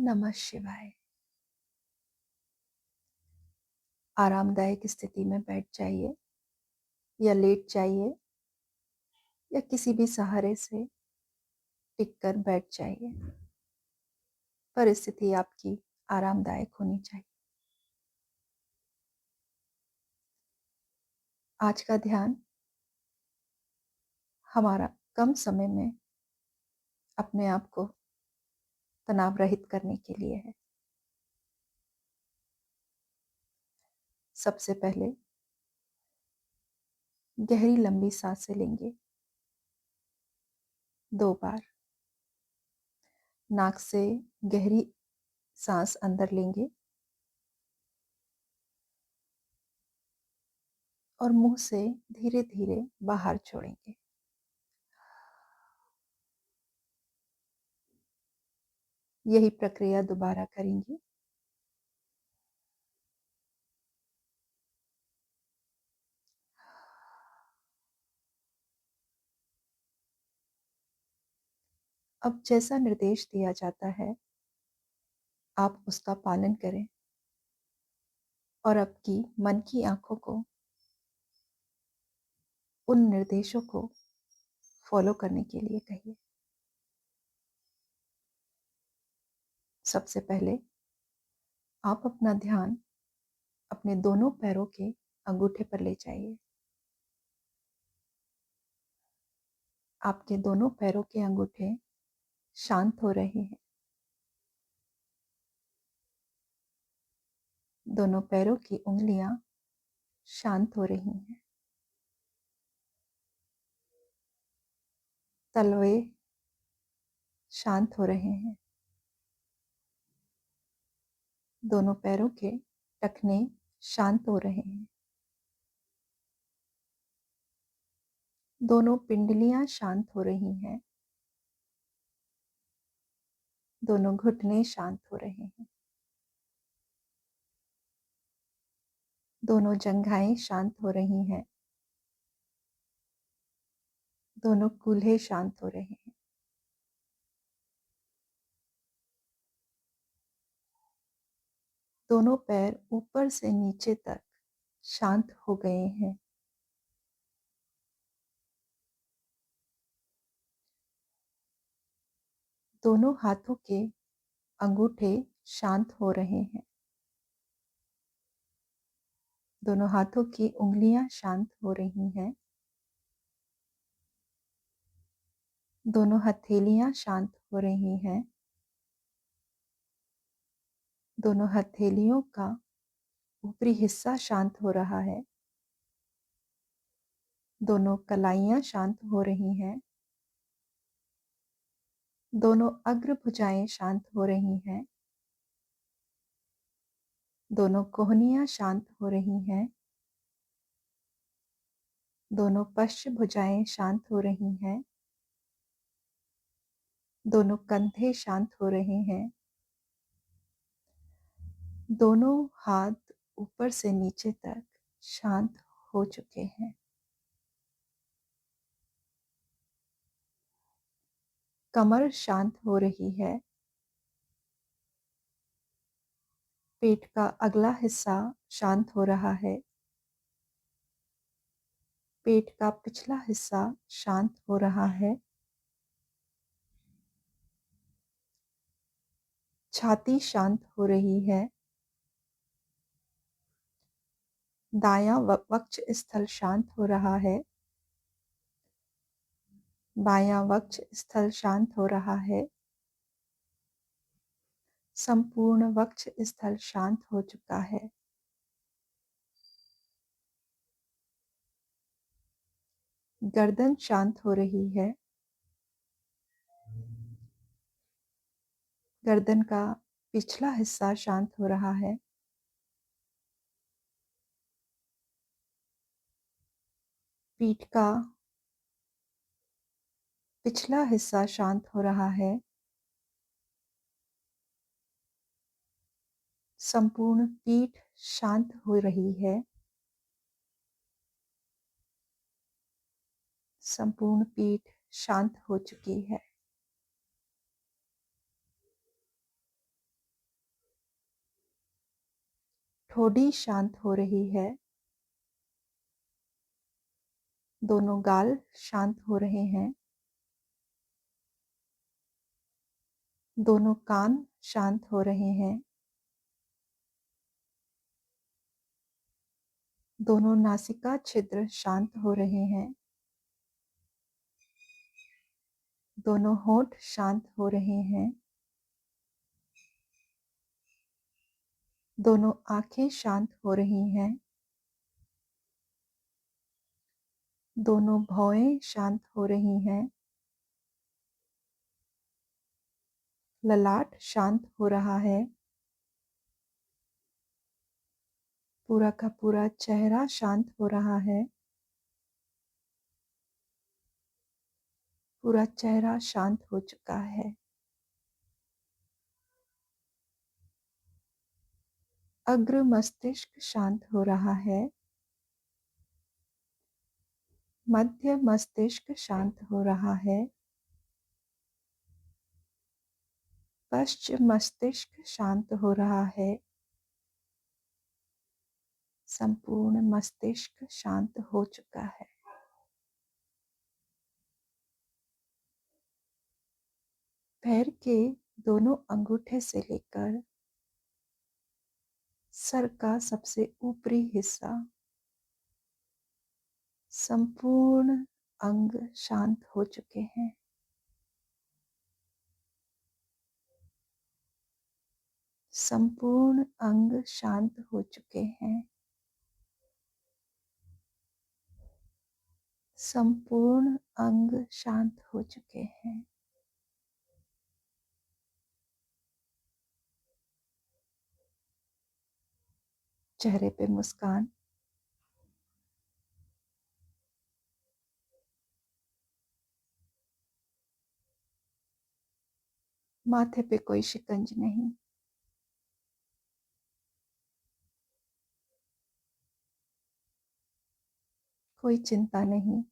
नमः शिवाय। आरामदायक स्थिति में बैठ जाइए या लेट जाइए या किसी भी सहारे से टिक कर बैठ जाइए। पर स्थिति आपकी आरामदायक होनी चाहिए। आज का ध्यान हमारा कम समय में अपने आप को तनाव रहित करने के लिए है। सबसे पहले गहरी लंबी सांसें लेंगे 2 बार। नाक से गहरी सांस अंदर लेंगे और मुंह से धीरे-धीरे बाहर छोड़ेंगे। यही प्रक्रिया दोबारा करेंगे। अब जैसा निर्देश दिया जाता है, आप उसका पालन करें और आपकी मन की आंखों को उन निर्देशों को फॉलो करने के लिए कहिए। सबसे पहले आप अपना ध्यान अपने दोनों पैरों के अंगूठे पर ले जाइए। आपके दोनों पैरों के अंगूठे शांत हो रहे हैं। दोनों पैरों की उंगलियां शांत हो रही हैं। तलवे शांत हो रहे हैं। दोनों पैरों के टखने शांत हो रहे हैं। दोनों पिंडलियां शांत हो रही हैं। दोनों घुटने शांत हो रहे हैं। दोनों जंघाएं शांत हो रही हैं। दोनों कूल्हे शांत हो रहे हैं। दोनों पैर ऊपर से नीचे तक शांत हो गए हैं। दोनों हाथों के अंगूठे शांत हो रहे हैं। दोनों हाथों की उंगलियां शांत हो रही हैं। दोनों हथेलियां शांत हो रही हैं। दोनों हथेलियों का ऊपरी हिस्सा शांत हो रहा है। दोनों कलाइयां शांत हो रही हैं। दोनों अग्रभुजाएं शांत हो रही हैं। दोनों कोहनियां शांत हो रही हैं। दोनों पश्चभुजाएं शांत हो रही हैं। दोनों कंधे शांत हो रहे हैं। दोनों हाथ ऊपर से नीचे तक शांत हो चुके हैं। कमर शांत हो रही है। पेट का अगला हिस्सा शांत हो रहा है। पेट का पिछला हिस्सा शांत हो रहा है। छाती शांत हो रही है। दायां वक्ष स्थल शांत हो रहा है। बायां वक्ष स्थल शांत हो रहा है। संपूर्ण वक्ष स्थल शांत हो चुका है। गर्दन शांत हो रही है। गर्दन का पिछला हिस्सा शांत हो रहा है। पीठ का पिछला हिस्सा शांत हो रहा है। संपूर्ण पीठ शांत हो रही है। संपूर्ण पीठ शांत हो चुकी है। ठोड़ी शांत हो रही है, दोनों गाल शांत हो रहे हैं, दोनों कान शांत हो रहे हैं, दोनों नासिका छिद्र शांत हो रहे हैं, दोनों होंठ शांत हो रहे हैं, दोनों आंखें शांत हो रही हैं, दोनों भौहें शांत हो रही हैं, ललाट शांत हो रहा है, पूरा का पूरा चेहरा शांत हो रहा है, पूरा चेहरा शांत हो चुका है। अग्र मस्तिष्क शांत हो रहा है, मध्य मस्तिष्क शांत हो रहा है, पश्चिम मस्तिष्क शांत हो रहा है, संपूर्ण मस्तिष्क शांत हो चुका है। पैर के दोनों अंगूठे से लेकर सर का सबसे ऊपरी हिस्सा, संपूर्ण अंग शांत हो चुके हैं। संपूर्ण अंग शांत हो चुके हैं। संपूर्ण अंग शांत हो चुके हैं। चेहरे पे मुस्कान, माथे पे कोई शिकंज नहीं। कोई चिंता नहीं।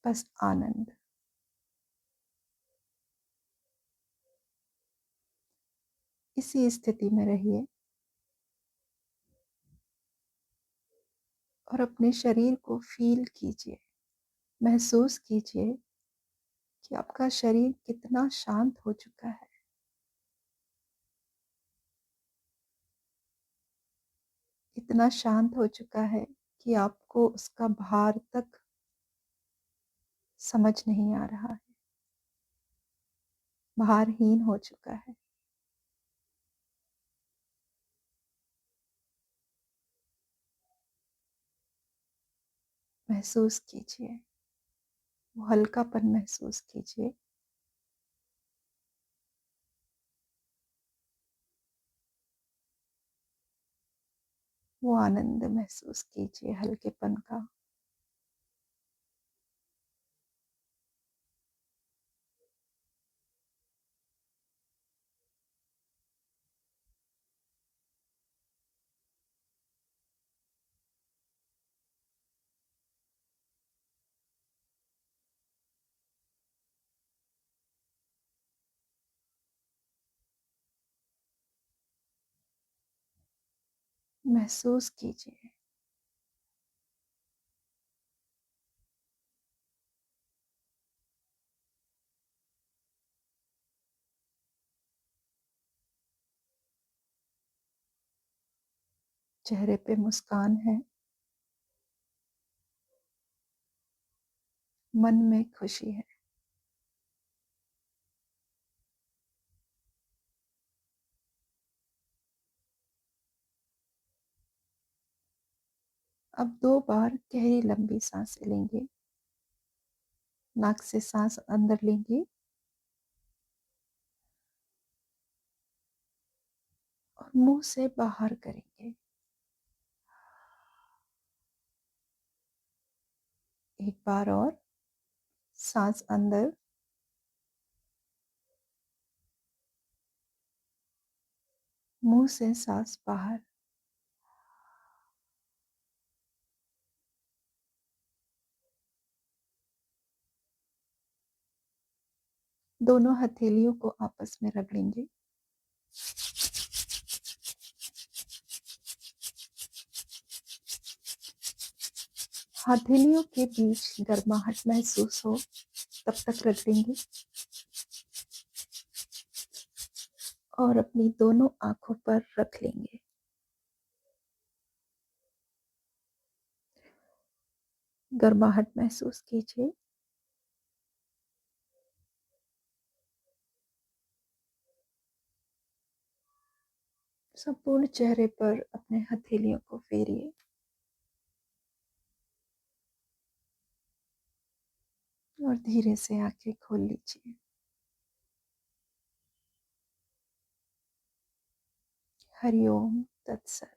बस आनंद। इसी स्थिति में रहिए और अपने शरीर को फील कीजिए, महसूस कीजिए कि आपका शरीर कितना शांत हो चुका है। इतना शांत हो चुका है कि आपको उसका भार तक समझ नहीं आ रहा है। भारहीन हो चुका है। महसूस कीजिए, वो हल्कापन महसूस कीजिए। वो आनंद महसूस कीजिए हल्केपन का। महसूस कीजिए। चेहरे पे मुस्कान है, मन में खुशी है। अब 2 बार गहरी लंबी सांसें लेंगे। नाक से सांस अंदर लेंगे और मुंह से बाहर करेंगे। एक बार और सांस अंदर, मुंह से सांस बाहर। दोनों हथेलियों को आपस में रगड़ेंगे। हथेलियों के बीच गर्माहट महसूस हो तब तक रगड़ेंगे और अपनी दोनों आंखों पर रख लेंगे। गर्माहट महसूस कीजिए। संपूर्ण चेहरे पर अपने हथेलियों को फेरिए और धीरे से आंखें खोल लीजिए। हरिओम तत्सत।